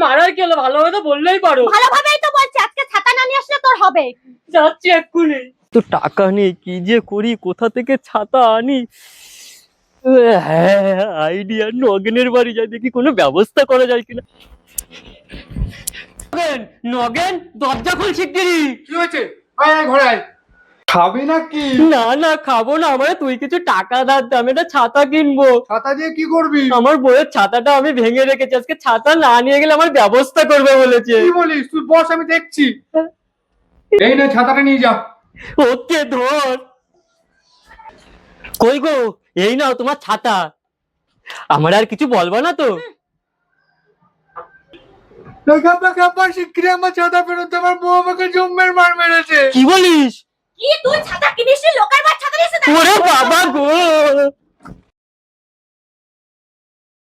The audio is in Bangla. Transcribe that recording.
মারার কি হলো? ভালোভাবে তো বললেই পারো। ভালোভাবেই তো বলছি, আজকে ছাতা না নিয়ে আসলে তোর হবে। যাচ্ছি এক্ষুনি। তো টাকা নেই, কি যে করি, কোথা থেকে ছাতা আনি? হ্যাঁ, আইডিয়া, নগেনের বাড়ি যাই, দেখি কোনো ব্যবস্থা করা যায় কিনা। নগেন, নগেন, দরজা খুল শিগগিরি। কি হয়েছে? আয় আয় ঘরে আয়। খাবি নাকি? না না, খাবো না। আমার তুই কিছু টাকা দাও, আমি একটা ছাতা কিনবো। ছাতা দিয়ে কি করবি? আমার বইয়ের ছাতাটা আমি ভেঙে রেখেছি, আজকে ছাতা না নিয়ে গেলে আমার ব্যবস্থা করবে বলেছে। কি বলিস? তুই বস, আমি দেখছি। এই নে ছাতাটা নিয়ে যা। ওকে, ধর। কই গো, এই নাও তোমার ছাতা। আমার আর কিছু বলবো না তো? শিগগিরই আমার ছাতা ফেরত দে, আমার বউ আমাকে জম্মের মার মেরেছে। কি বলিস? কি তুই ছাতা কিনিস? লোকের বাড়ি ছাতা নিয়ে এসে ওরে বাবা গো,